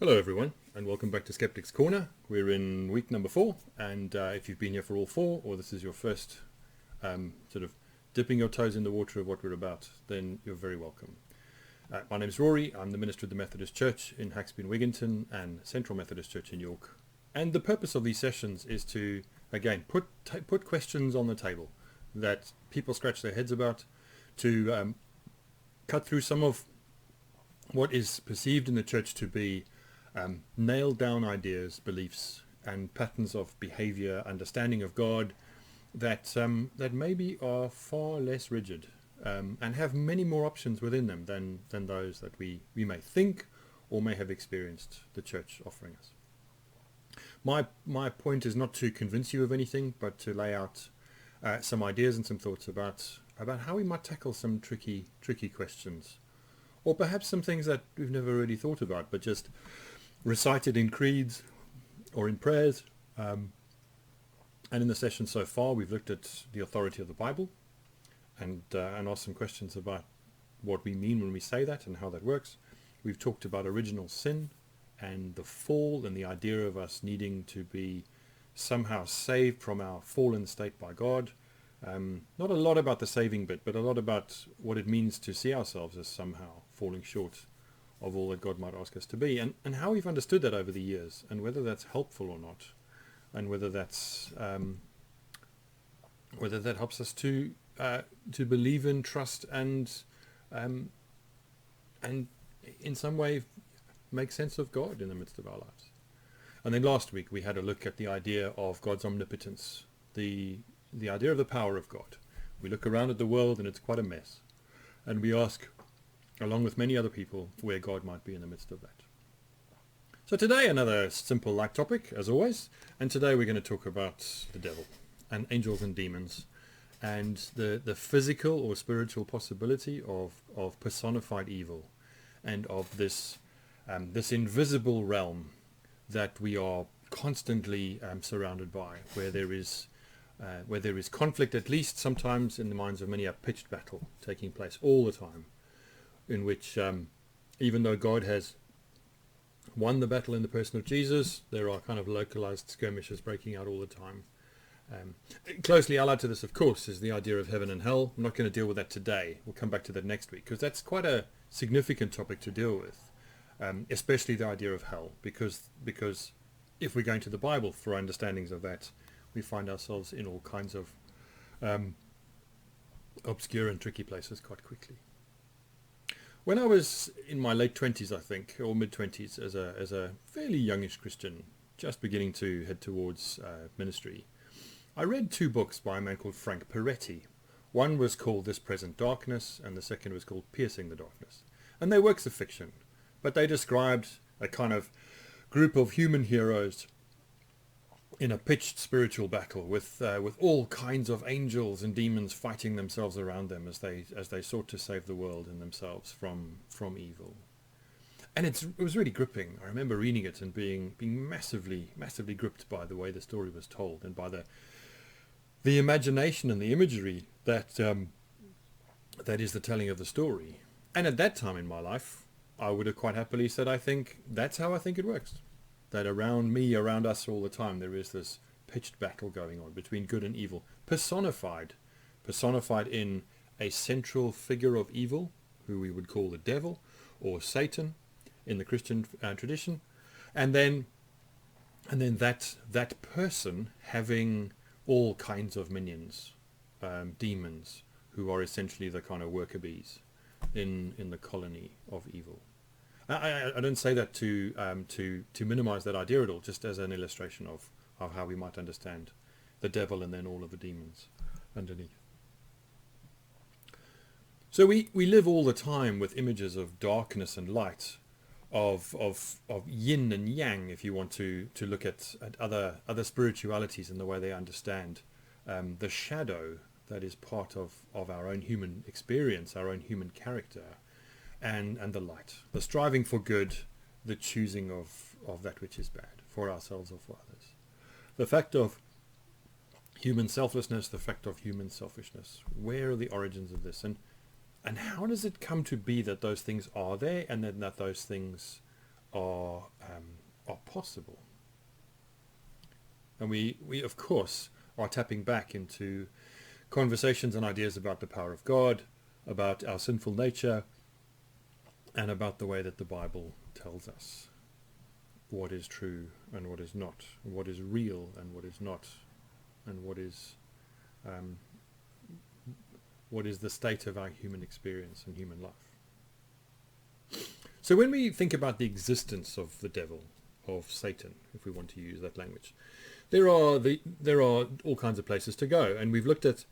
Hello everyone, and welcome back to Sceptics Corner. We're in week number 4, and if you've been here for all 4, or this is your first sort of dipping your toes in the water of what we're about, then you're very welcome. My name's Rory. I'm the minister of the Methodist Church in Haxby and Wigginton and Central Methodist Church in York. And the purpose of these sessions is to, again, put questions on the table that people scratch their heads about, to cut through some of what is perceived in the church to be nailed down ideas, beliefs, and patterns of behavior, understanding of God that maybe are far less rigid and have many more options within them than those that we may think or may have experienced the church offering us. My point is not to convince you of anything, but to lay out some ideas and some thoughts about how we might tackle some tricky questions, or perhaps some things that we've never really thought about, but just recited in creeds or in prayers. And in the session so far, we've looked at the authority of the Bible and asked some questions about what we mean when we say that and how that works. We've talked about original sin and the fall and the idea of us needing to be somehow saved from our fallen state by God. Not a lot about the saving bit, but a lot about what it means to see ourselves as somehow falling short of all that God might ask us to be, and how we've understood that over the years, and whether that's helpful or not, and whether that's whether that helps us to believe in, trust, and in some way make sense of God in the midst of our lives. And then last week we had a look at the idea of God's omnipotence, the idea of the power of God. We look around at the world and it's quite a mess, and we ask, along with many other people, where God might be in the midst of that. So today, another simple light topic, as always, and today we're going to talk about the devil and angels and demons, and the physical or spiritual possibility of personified evil, and of this invisible realm that we are constantly surrounded by, where there is conflict, at least sometimes in the minds of many, a pitched battle taking place all the time, in which even though God has won the battle in the person of Jesus, there are kind of localized skirmishes breaking out all the time. Closely allied to this, of course, is the idea of heaven and hell. I'm not going to deal with that today. We'll come back to that next week, because that's quite a significant topic to deal with, especially the idea of hell, because if we're going to the Bible for our understandings of that, we find ourselves in all kinds of obscure and tricky places quite quickly. When I was in my late 20s, I think, or mid-20s, as a fairly youngish Christian, just beginning to head towards ministry, I read 2 books by a man called Frank Peretti. One was called This Present Darkness, and the second was called Piercing the Darkness. And they're works of fiction, but they described a kind of group of human heroes in a pitched spiritual battle with all kinds of angels and demons fighting themselves around them as they sought to save the world and themselves from evil. And it was really gripping. I remember reading it and being massively gripped by the way the story was told, and by the imagination and the imagery that is the telling of the story. And at that time in my life, I would have quite happily said, I think that's how I think it works. That around me, around us all the time, there is this pitched battle going on between good and evil, personified in a central figure of evil, who we would call the devil or Satan in the Christian tradition, and then that person having all kinds of minions, demons, who are essentially the kind of worker bees in the colony of evil. I don't say that to minimize that idea at all, just as an illustration of how we might understand the devil and then all of the demons underneath. So we live all the time with images of darkness and light, of yin and yang, if you want to look at other spiritualities and the way they understand the shadow that is part of our own human experience, our own human character, and the light, the striving for good, the choosing of that which is bad for ourselves or for others. The fact of human selflessness, the fact of human selfishness. Where are the origins of this? And how does it come to be that those things are there, and then that those things are possible. And we of course are tapping back into conversations and ideas about the power of God, about our sinful nature, and about the way that the Bible tells us what is true and what is not, what is real and what is not, and what is the state of our human experience and human life. So when we think about the existence of the devil, of Satan, if we want to use that language, there are all kinds of places to go, and we've looked at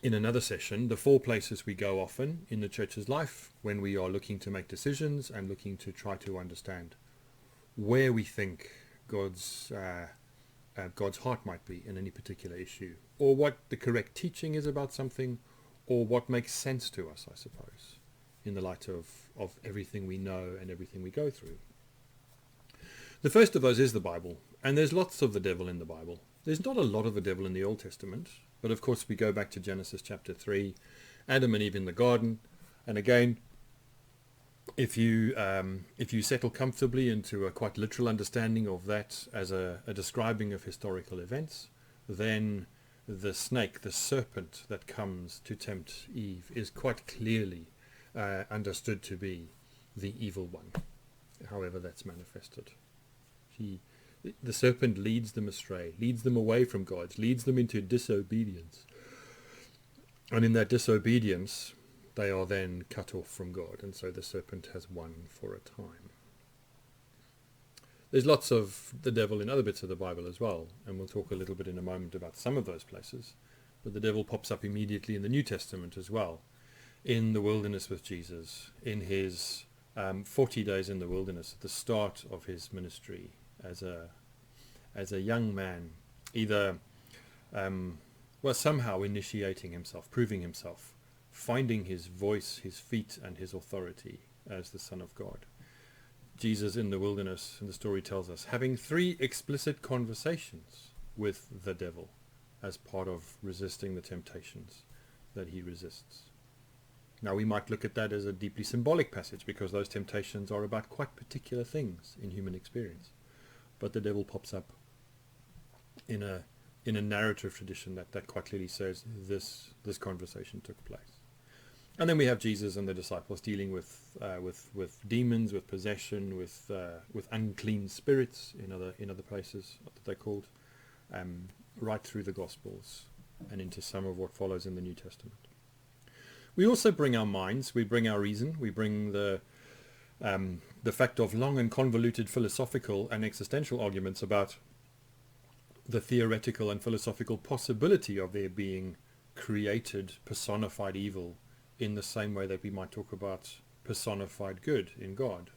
in another session the 4 places we go often in the church's life when we are looking to make decisions and looking to try to understand where we think God's heart might be in any particular issue, or what the correct teaching is about something, or what makes sense to us, I suppose, in the light of everything we know and everything we go through. The first of those is the Bible, and there's lots of the devil in the Bible. There's not a lot of the devil in the Old Testament, but of course we go back to Genesis chapter 3, Adam and Eve in the garden, and again, if you settle comfortably into a quite literal understanding of that as a describing of historical events, then the snake, the serpent that comes to tempt Eve, is quite clearly understood to be the evil one, however that's manifested. The serpent leads them astray, leads them away from God, leads them into disobedience. And in that disobedience, they are then cut off from God. And so the serpent has won for a time. There's lots of the devil in other bits of the Bible as well. And we'll talk a little bit in a moment about some of those places. But the devil pops up immediately in the New Testament as well. In the wilderness with Jesus, in his 40 days in the wilderness, at the start of his ministry, as a young man, either somehow initiating himself, proving himself, finding his voice, his feet, and his authority as the Son of God. Jesus in the wilderness, and the story tells us, having 3 explicit conversations with the devil as part of resisting the temptations that he resists. Now we might look at that as a deeply symbolic passage, because those temptations are about quite particular things in human experience. But the devil pops up in a narrative tradition that quite clearly says this conversation took place. And then we have Jesus and the disciples dealing with demons, with possession, with unclean spirits in other places that they're called, right through the Gospels and into some of what follows in the New Testament. We also bring our minds, we bring our reason, we bring the fact of long and convoluted philosophical and existential arguments about the theoretical and philosophical possibility of there being created, personified evil in the same way that we might talk about personified good in God.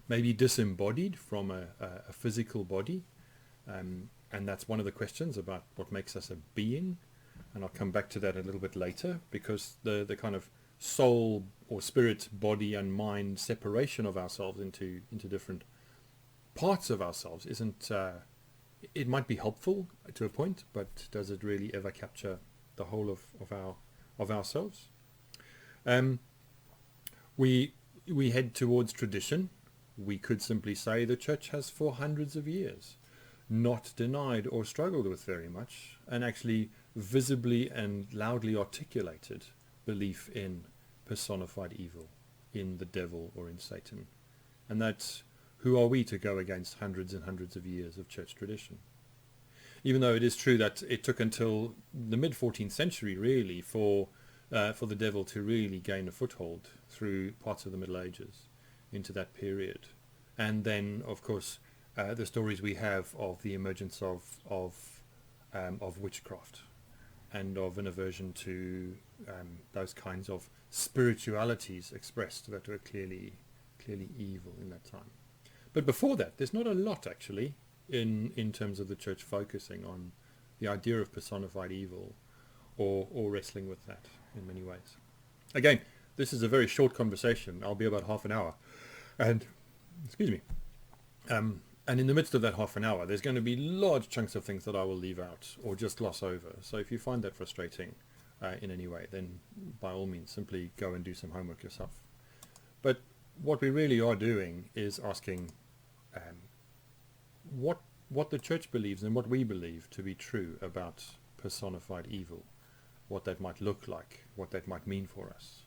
Maybe disembodied from a physical body, and that's one of the questions about what makes us a being, and I'll come back to that a little bit later, because the kind of soul or spirit, body and mind separation of ourselves into different parts of ourselves isn't, it might be helpful to a point, but does it really ever capture the whole of ourselves? We head towards tradition. We could simply say the church has for hundreds of years not denied or struggled with very much, and actually visibly and loudly articulated belief in personified evil, in the devil or in Satan. And that's, who are we to go against hundreds and hundreds of years of church tradition? Even though it is true that it took until the mid-14th century really for the devil to really gain a foothold through parts of the Middle Ages into that period. And then, of course, the stories we have of the emergence of witchcraft and of an aversion to those kinds of spiritualities expressed that were clearly evil in that time. But before that, there's not a lot actually in terms of the church focusing on the idea of personified evil or wrestling with that in many ways. Again, this is a very short conversation. I'll be about half an hour, and and in the midst of that half an hour, there's going to be large chunks of things that I will leave out or just gloss over. So if you find that frustrating in any way, then by all means, simply go and do some homework yourself. But what we really are doing is asking what the church believes and what we believe to be true about personified evil, what that might look like, what that might mean for us.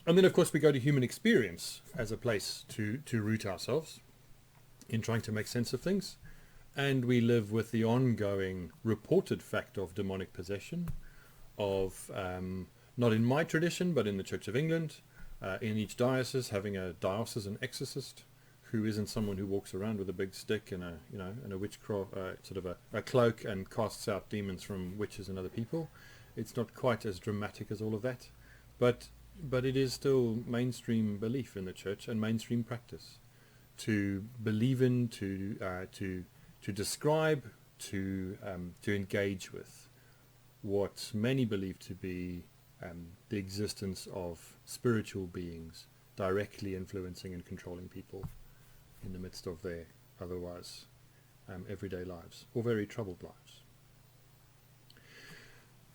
And then, of course, we go to human experience as a place to root ourselves in trying to make sense of things. And we live with the ongoing reported fact of demonic possession, of, not in my tradition, but in the Church of England, in each diocese having a diocesan exorcist, who isn't someone who walks around with a big stick and a witchcraft, sort of a cloak, and casts out demons from witches and other people. It's not quite as dramatic as all of that, but it is still mainstream belief in the church and mainstream practice to believe in, to describe, to engage with what many believe to be the existence of spiritual beings directly influencing and controlling people in the midst of their otherwise everyday lives, or very troubled lives.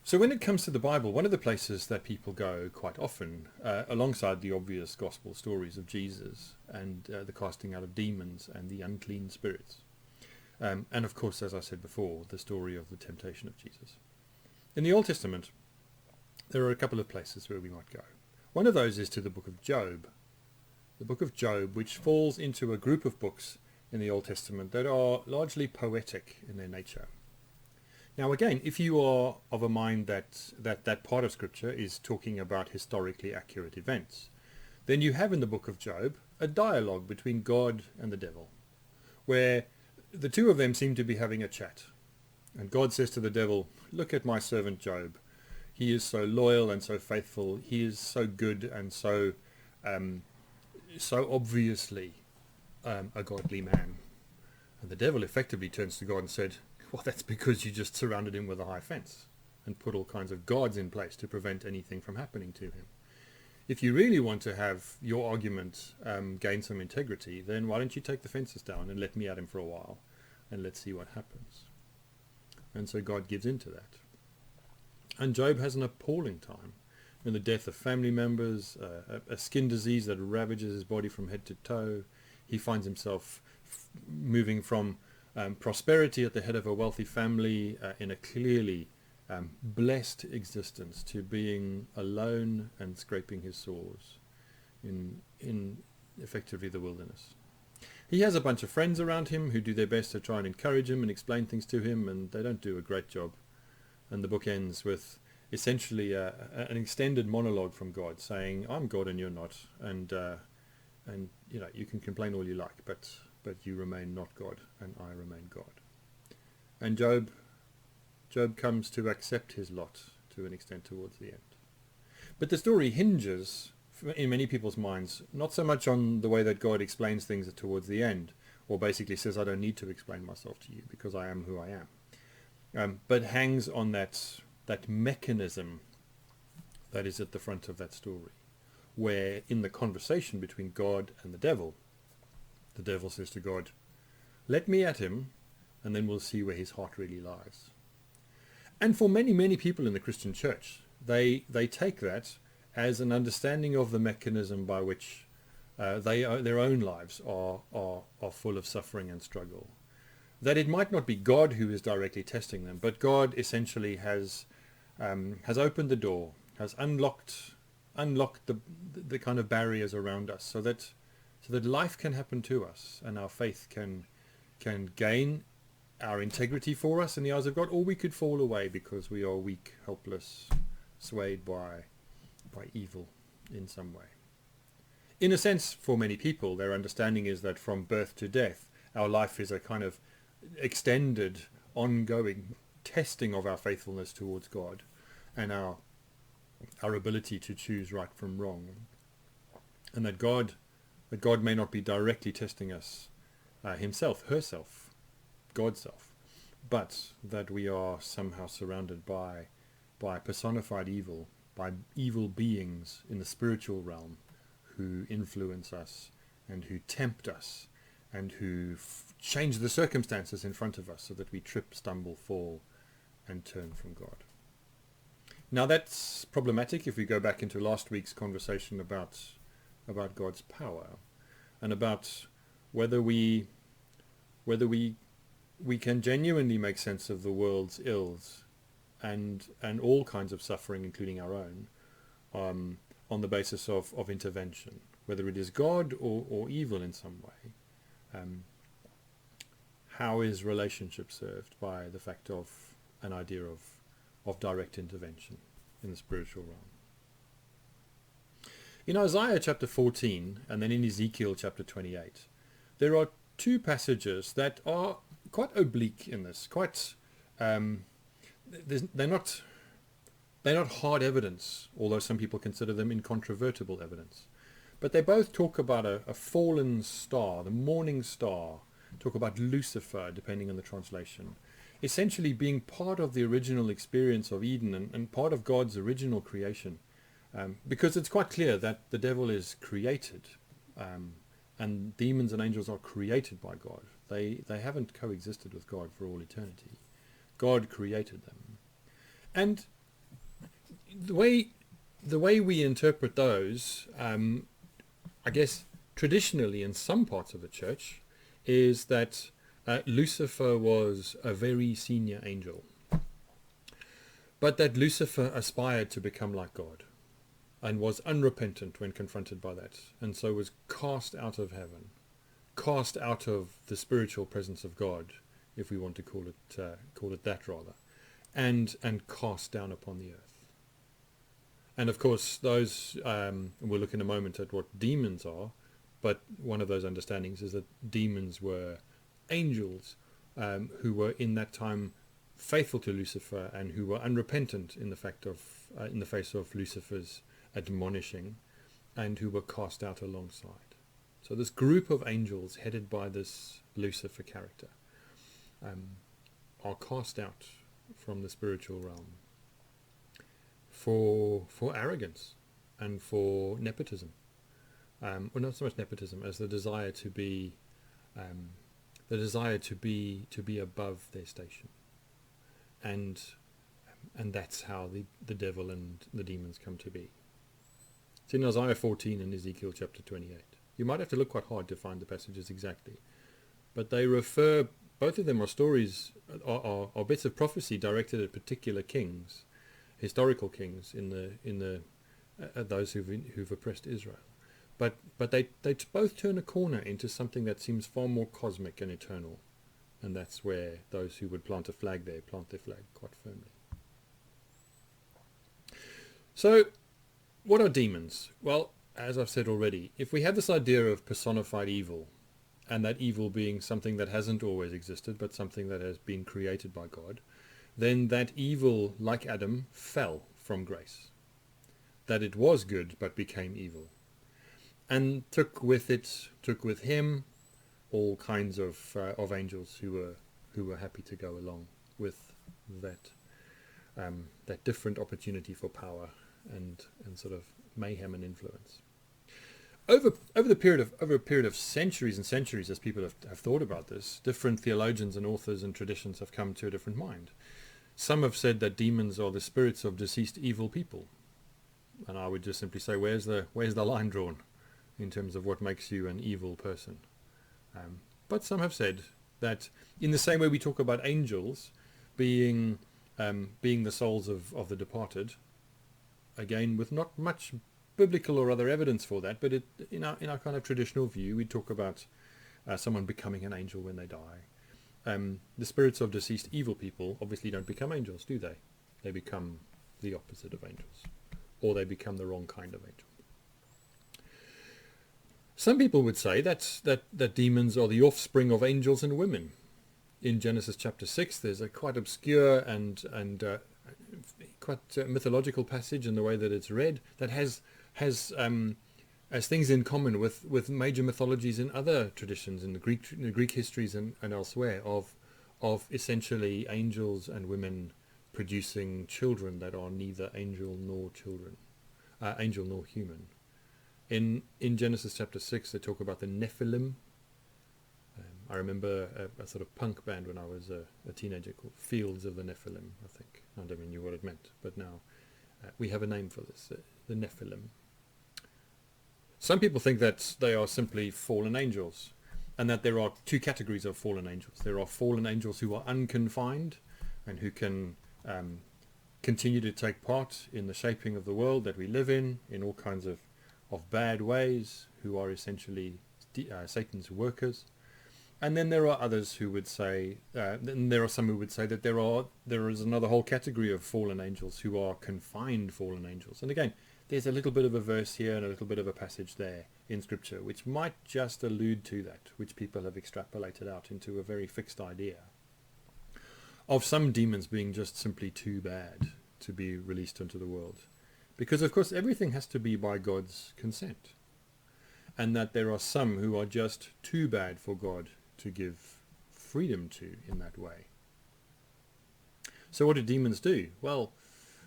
So when it comes to the Bible, one of the places that people go quite often, alongside the obvious gospel stories of Jesus and the casting out of demons and the unclean spirits, and of course, as I said before, the story of the temptation of Jesus. In the Old Testament, there are a couple of places where we might go. One of those is to the book of Job. The book of Job, which falls into a group of books in the Old Testament that are largely poetic in their nature. Now again, if you are of a mind that part of Scripture is talking about historically accurate events, then you have in the book of Job a dialogue between God and the devil, where the two of them seem to be having a chat. And God says to the devil, "Look at my servant Job. He is so loyal and so faithful. He is so good and so obviously a godly man." And the devil effectively turns to God and said, "Well, that's because you just surrounded him with a high fence and put all kinds of guards in place to prevent anything from happening to him. If you really want to have your argument gain some integrity, then why don't you take the fences down and let me at him for a while, and let's see what happens." And so God gives in to that. And Job has an appalling time in the death of family members, a skin disease that ravages his body from head to toe. He finds himself moving from prosperity at the head of a wealthy family in a clearly blessed existence to being alone and scraping his sores in effectively the wilderness. He has a bunch of friends around him who do their best to try and encourage him and explain things to him, and they don't do a great job. And the book ends with essentially an extended monologue from God saying, "I'm God and you're not, and you can complain all you like, but you remain not God and I remain God." And Job comes to accept his lot to an extent towards the end. But the story hinges in many people's minds not so much on the way that God explains things towards the end, or basically says, "I don't need to explain myself to you because I am who I am," but hangs on that mechanism that is at the front of that story, where in the conversation between God and the devil says to God, "Let me at him, and then we'll see where his heart really lies." And for many, many people in the Christian church, they take that as an understanding of the mechanism by which their own lives are full of suffering and struggle. That it might not be God who is directly testing them, but God essentially has opened the door, has unlocked the kind of barriers around us, so that life can happen to us and our faith can gain our integrity for us in the eyes of God, or we could fall away because we are weak, helpless, swayed by evil in some way. In a sense, for many people, their understanding is that from birth to death, our life is a kind of extended, ongoing testing of our faithfulness towards God and our ability to choose right from wrong, and that God may not be directly testing us himself, herself, God's self, but that we are somehow surrounded by personified evil, by evil beings in the spiritual realm who influence us and who tempt us and who change the circumstances in front of us so that we trip, stumble, fall, and turn from God. Now that's problematic if we go back into last week's conversation about about God's power, and about whether we can genuinely make sense of the world's ills and all kinds of suffering, including our own, on the basis of intervention, whether it is God or evil in some way. How is relationship served by the fact of an idea of direct intervention in the spiritual realm? In Isaiah chapter 14 and then in Ezekiel chapter 28, there are two passages that are quite oblique in this. They're not hard evidence, although some people consider them incontrovertible evidence. But they both talk about a fallen star, the morning star, talk about Lucifer, depending on the translation, essentially being part of the original experience of Eden and part of God's original creation. Because it's quite clear that the devil is created, and demons and angels are created by God. They haven't coexisted with God for all eternity. God created them. And the way we interpret those, I guess traditionally in some parts of the church, is that Lucifer was a very senior angel, but that Lucifer aspired to become like God and was unrepentant when confronted by that, and so was cast out of heaven, cast out of the spiritual presence of God, if we want to call it that rather, and cast down upon the earth. And of course, those we'll look in a moment at what demons are, but one of those understandings is that demons were angels who were in that time faithful to Lucifer and who were unrepentant in the face of Lucifer's admonishing, and who were cast out alongside. So this group of angels headed by this Lucifer character are cast out from the spiritual realm for arrogance and for nepotism. Well, not so much nepotism as the desire to be above their station, and that's how the devil and the demons come to be. It's in Isaiah 14 and Ezekiel chapter 28. You might have to look quite hard to find the passages exactly, but they refer. Both of them are stories, are bits of prophecy directed at particular kings, historical kings those who've oppressed Israel. But they both turn a corner into something that seems far more cosmic and eternal, and that's where those who would plant a flag there plant their flag quite firmly. So, what are demons? Well, as I've said already, if we have this idea of personified evil, and that evil being something that hasn't always existed, but something that has been created by God, then that evil, like Adam, fell from grace. That it was good, but became evil. And took with him all kinds of angels who were happy to go along with that different opportunity for power and sort of mayhem and influence. Over a period of centuries and centuries, as people have thought about this, different theologians and authors and traditions have come to a different mind. Some have said that demons are the spirits of deceased evil people, and I would just simply say, where's the line drawn in terms of what makes you an evil person? But some have said that in the same way we talk about angels being the souls of the departed, again with not much biblical or other evidence for that, but in our kind of traditional view, we talk about someone becoming an angel when they die. The spirits of deceased evil people obviously don't become angels, do they? They become the opposite of angels, or they become the wrong kind of angel. Some people would say that demons are the offspring of angels and women. In Genesis chapter 6, there's a quite obscure and quite mythological passage in the way that it's read that has things in common with major mythologies in other traditions, in the Greek histories and elsewhere, of essentially angels and women producing children that are neither angel nor human. In Genesis chapter 6, they talk about the Nephilim. I remember a sort of punk band when I was a teenager called Fields of the Nephilim, I think. I don't even knew what it meant, but now we have a name for this, the Nephilim. Some people think that they are simply fallen angels, and that there are two categories of fallen angels. There are fallen angels who are unconfined and who can continue to take part in the shaping of the world that we live in all kinds of bad ways, who are essentially Satan's workers. And then there are others who would say, then there are some who would say that there is another whole category of fallen angels who are confined fallen angels. And again, there's a little bit of a verse here and a little bit of a passage there in Scripture which might just allude to that, which people have extrapolated out into a very fixed idea of some demons being just simply too bad to be released into the world. Because, of course, everything has to be by God's consent. And that there are some who are just too bad for God to give freedom to in that way. So what do demons do? Well,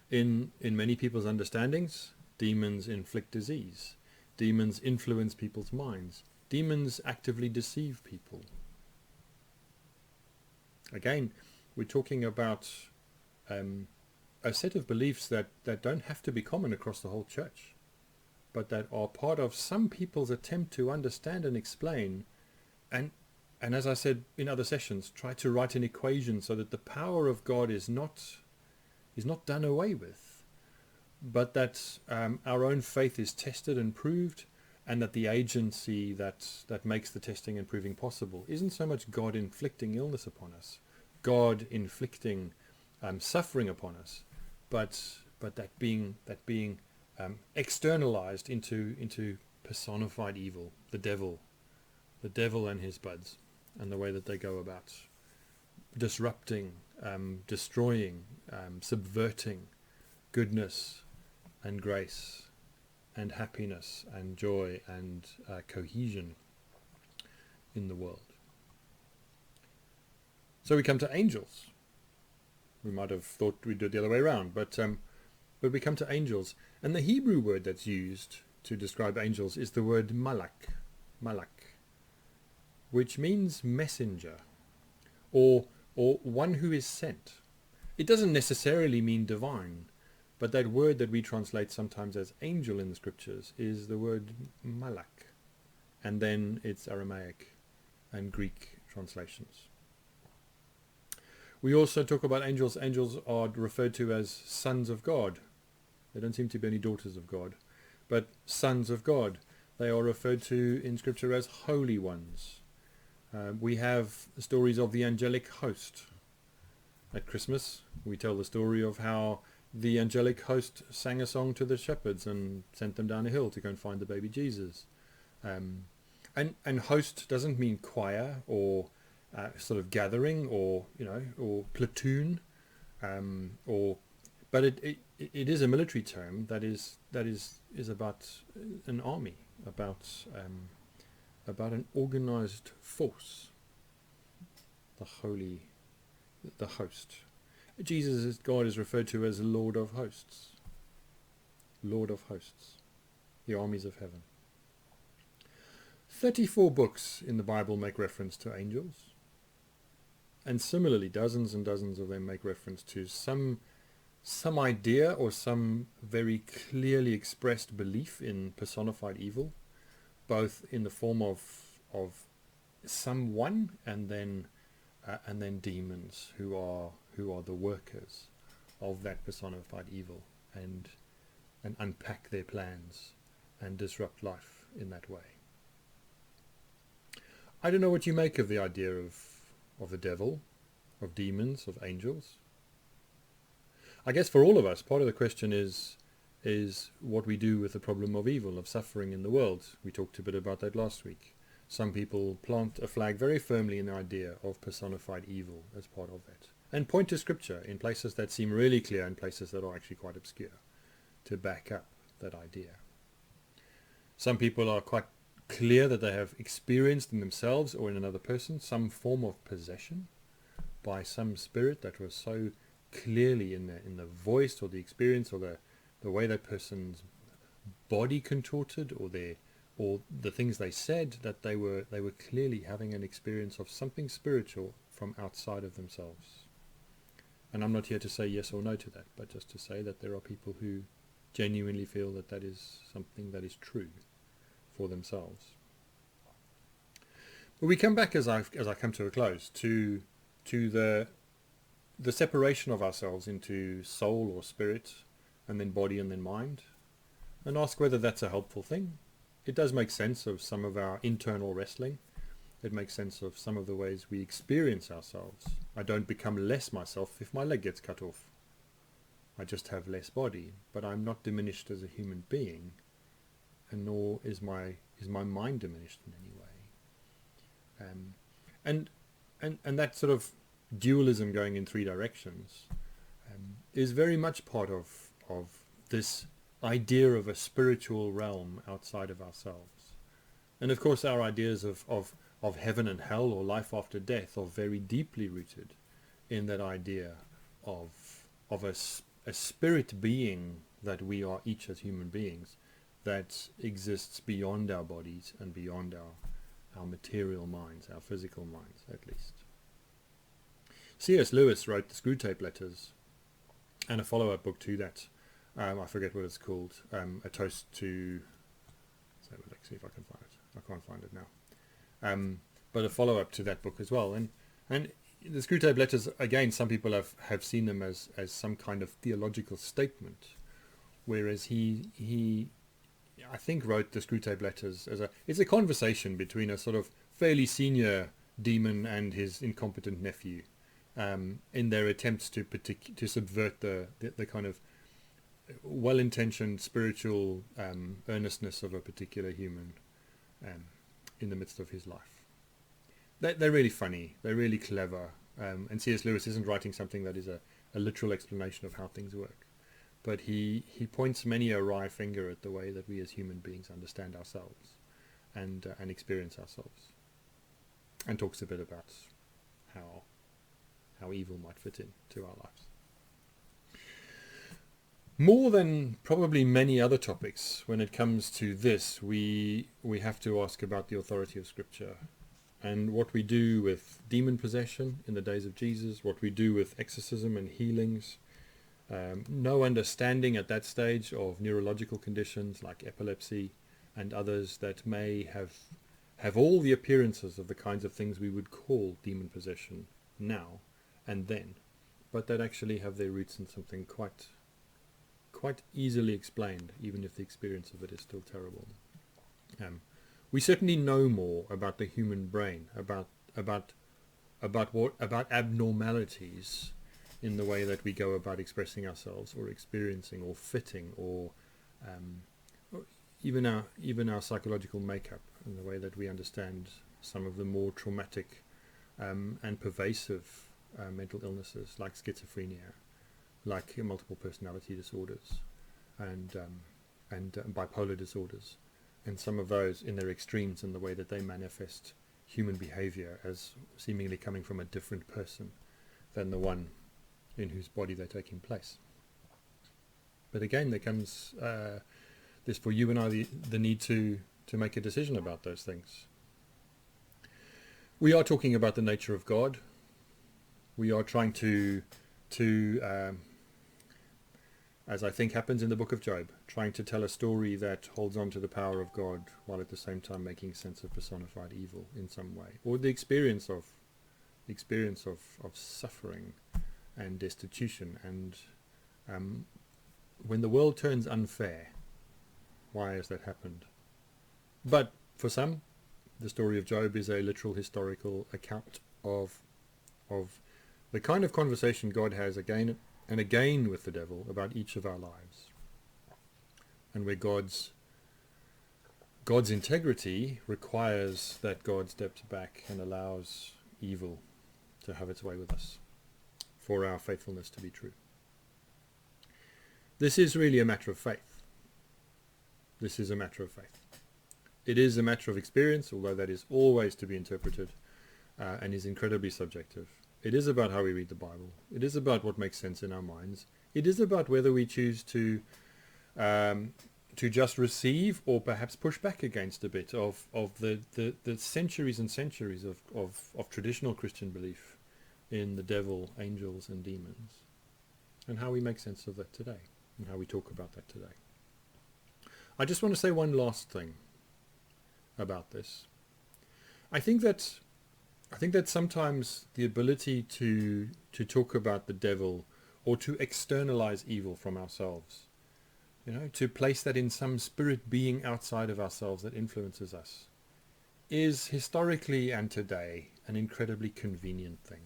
in many people's understandings, demons inflict disease. Demons influence people's minds. Demons actively deceive people. Again, we're talking about a set of beliefs that don't have to be common across the whole church, but that are part of some people's attempt to understand and explain, and as I said in other sessions, try to write an equation so that the power of God is not done away with, but that our own faith is tested and proved, and that the agency that makes the testing and proving possible isn't so much God inflicting illness upon us, God inflicting suffering upon us, but that being externalized into personified evil, the devil and his buds, and the way that they go about disrupting, destroying, subverting goodness and grace and happiness and joy and cohesion in the world. So we come to angels. We might have thought we'd do it the other way around, but we come to angels, and the Hebrew word that's used to describe angels is the word malak, which means messenger, or one who is sent. It doesn't necessarily mean divine, but that word that we translate sometimes as angel in the scriptures is the word malak, and then it's Aramaic and Greek translations. We also talk about angels. Angels are referred to as sons of God. There don't seem to be any daughters of God, but sons of God. They are referred to in Scripture as holy ones. We have stories of the angelic host. At Christmas, we tell the story of how the angelic host sang a song to the shepherds and sent them down a hill to go and find the baby Jesus. And host doesn't mean choir or sort of gathering or platoon, but it is a military term that is about an army, about an organized force. The host. Jesus, God, is referred to as Lord of Hosts. Lord of Hosts, the armies of heaven. 34 books in the Bible make reference to angels. And similarly, dozens and dozens of them make reference to some idea or some very clearly expressed belief in personified evil, both in the form of someone and then demons who are the workers of that personified evil and unpack their plans and disrupt life in that way. I don't know what you make of the idea of the devil, of demons, of angels. I guess for all of us, part of the question is what we do with the problem of evil, of suffering in the world. We talked a bit about that last week. Some people plant a flag very firmly in the idea of personified evil as part of that, and point to Scripture in places that seem really clear and places that are actually quite obscure to back up that idea. Some people are quite clear that they have experienced in themselves or in another person some form of possession by some spirit that was so clearly in the voice or the experience or the way that person's body contorted or the things they said, that they were clearly having an experience of something spiritual from outside of themselves. And I'm not here to say yes or no to that, but just to say that there are people who genuinely feel that is something that is true for themselves. But we come back, as I come to a close, to the separation of ourselves into soul or spirit, and then body and then mind, and ask whether that's a helpful thing. It does make sense of some of our internal wrestling. It makes sense of some of the ways we experience ourselves. I don't become less myself if my leg gets cut off. I just have less body, but I'm not diminished as a human being, and nor is my mind diminished in any way. And that sort of dualism going in three directions is very much part of this idea of a spiritual realm outside of ourselves. And of course our ideas of heaven and hell or life after death are very deeply rooted in that idea of a spirit being that we are each as human beings, that exists beyond our bodies and beyond our material minds, our physical minds at least. C.S. Lewis wrote the Screwtape Letters, and a follow-up book to that. I forget what it's called. A Toast to... let's see if I can find it. I can't find it now. But a follow-up to that book as well. And the Screwtape Letters, again, some people have seen them as some kind of theological statement, whereas he I think wrote the Screwtape Letters as it's a conversation between a sort of fairly senior demon and his incompetent nephew, in their attempts to subvert the kind of well-intentioned spiritual earnestness of a particular human in the midst of his life. They're really funny, they're really clever, and C.S. Lewis isn't writing something that is a literal explanation of how things work, but he points many a wry finger at the way that we as human beings understand ourselves and experience ourselves, and talks a bit about how evil might fit into our lives. More than probably many other topics, when it comes to this, we have to ask about the authority of Scripture and what we do with demon possession in the days of Jesus, what we do with exorcism and healings. No understanding at that stage of neurological conditions like epilepsy and others that may have all the appearances of the kinds of things we would call demon possession now and then, but that actually have their roots in something quite easily explained, even if the experience of it is still terrible. We certainly know more about the human brain, about abnormalities in the way that we go about expressing ourselves or experiencing or fitting or even our psychological makeup, and the way that we understand some of the more traumatic and pervasive mental illnesses like schizophrenia, like multiple personality disorders and bipolar disorders, and some of those in their extremes in the way that they manifest human behavior as seemingly coming from a different person than the one in whose body they're taking place. But again, there comes this for you and I the need to make a decision about those things. We are talking about the nature of God. We are trying to as I think happens in the book of Job, trying to tell a story that holds on to the power of God while at the same time making sense of personified evil in some way, or the experience of suffering and destitution, and when the world turns unfair, why has that happened? But for some, the story of Job is a literal historical account of the kind of conversation God has again and again with the devil about each of our lives, and where God's integrity requires that God steps back and allows evil to have its way with us for our faithfulness to be true. This is really a matter of faith. This is a matter of faith. It is a matter of experience, although that is always to be interpreted and is incredibly subjective. It is about how we read the Bible. It is about what makes sense in our minds. It is about whether we choose to just receive or perhaps push back against a bit of the centuries and centuries of traditional Christian belief in the devil, angels and demons, and how we make sense of that today and how we talk about that today. I just want to say one last thing. about this. I think that sometimes the ability to talk about the devil or to externalize evil from ourselves, to place that in some spirit being outside of ourselves that influences us, is historically and today an incredibly convenient thing.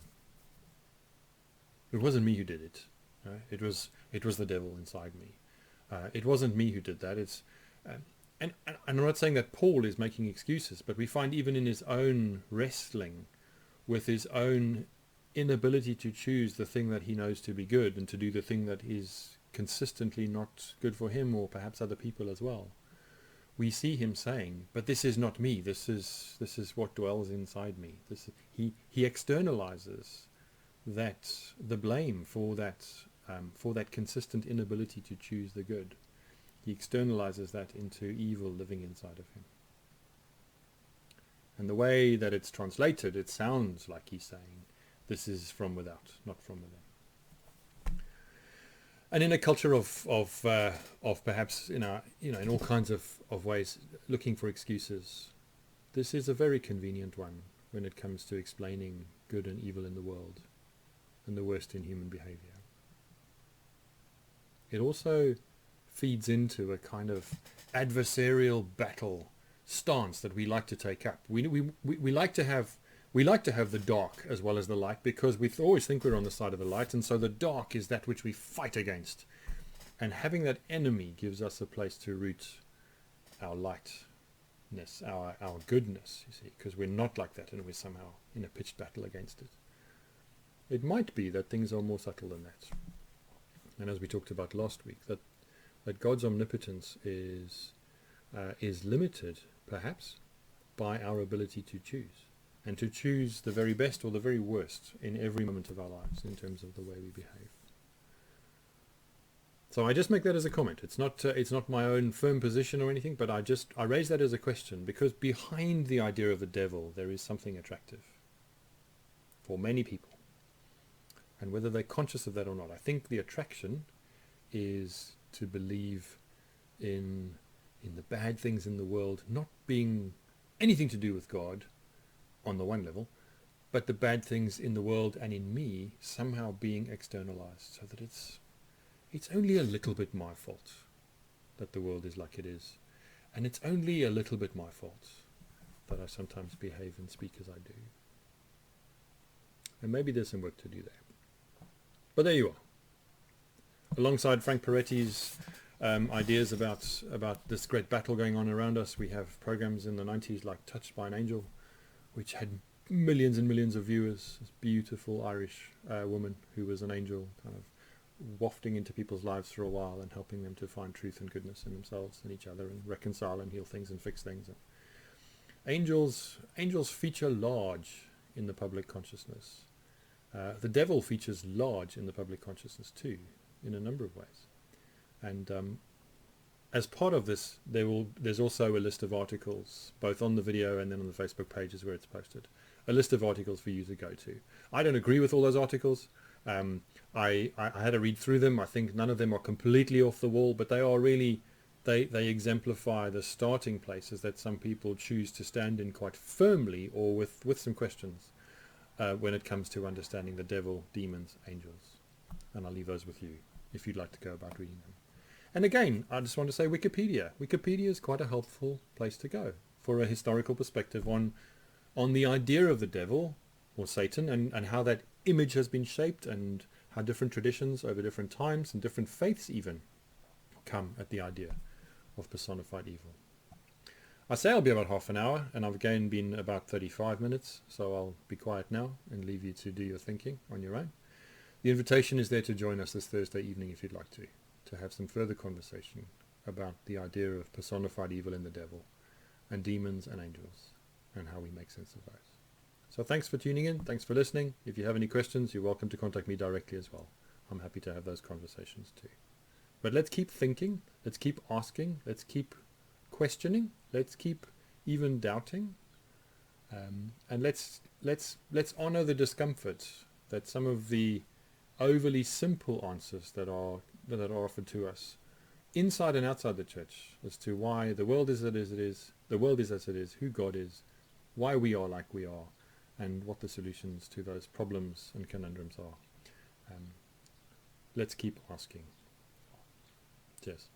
It wasn't me who did it. Right? It was the devil inside me. It wasn't me who did that. And I'm not saying that Paul is making excuses, but we find even in his own wrestling with his own inability to choose the thing that he knows to be good and to do the thing that is consistently not good for him or perhaps other people as well, we see him saying, but this is not me, this is what dwells inside me. He externalizes the blame for that consistent inability to choose the good. He externalizes that into evil living inside of him. And the way that it's translated, it sounds like he's saying, this is from without, not from within. And in a culture of perhaps in all kinds of ways looking for excuses, this is a very convenient one when it comes to explaining good and evil in the world and the worst in human behavior. It also feeds into a kind of adversarial battle stance that we like to take up. We like to have the dark as well as the light, because we always think we're on the side of the light, and so the dark is that which we fight against. And having that enemy gives us a place to root our lightness, our goodness, you see, because we're not like that and we're somehow in a pitched battle against it. It might be that things are more subtle than that. And as we talked about last week, that God's omnipotence is limited, perhaps, by our ability to choose, and to choose the very best or the very worst in every moment of our lives in terms of the way we behave. So I just make that as a comment. It's not my own firm position or anything, but I raise that as a question, because behind the idea of the devil there is something attractive for many people. And whether they're conscious of that or not, I think the attraction is to believe in the bad things in the world not being anything to do with God on the one level, but the bad things in the world and in me somehow being externalized, so that it's only a little bit my fault that the world is like it is, and it's only a little bit my fault that I sometimes behave and speak as I do. And maybe there's some work to do there. But there you are. Alongside Frank Peretti's ideas about this great battle going on around us, we have programs in the 90s like Touched by an Angel, which had millions and millions of viewers. This beautiful Irish woman who was an angel, kind of wafting into people's lives for a while and helping them to find truth and goodness in themselves and each other and reconcile and heal things and fix things. And angels feature large in the public consciousness. The devil features large in the public consciousness too, in a number of ways. And as part of this, there's also a list of articles, both on the video and then on the Facebook pages where it's posted. A list of articles for you to go to. I don't agree with all those articles. I had to read through them. I think none of them are completely off the wall, but they are really, they exemplify the starting places that some people choose to stand in quite firmly, or with some questions, when it comes to understanding the devil, demons, angels. And I'll leave those with you if you'd like to go about reading them. And again, I just want to say Wikipedia. Wikipedia is quite a helpful place to go for a historical perspective on the idea of the devil or Satan, and how that image has been shaped, and how different traditions over different times and different faiths even come at the idea of personified evil. I say I'll be about half an hour, and I've again been about 35 minutes, so I'll be quiet now and leave you to do your thinking on your own. The invitation is there to join us this Thursday evening if you'd like to have some further conversation about the idea of personified evil in the devil, and demons and angels, and how we make sense of those. So thanks for tuning in, thanks for listening. If you have any questions, you're welcome to contact me directly as well. I'm happy to have those conversations too. But let's keep thinking, let's keep asking, let's keep questioning, let's keep even doubting, and let's honor the discomfort that some of the overly simple answers that are offered to us inside and outside the church as to why the world is as it is, the world is as it is, who God is, why we are like we are, and what the solutions to those problems and conundrums are. Let's keep asking. Cheers.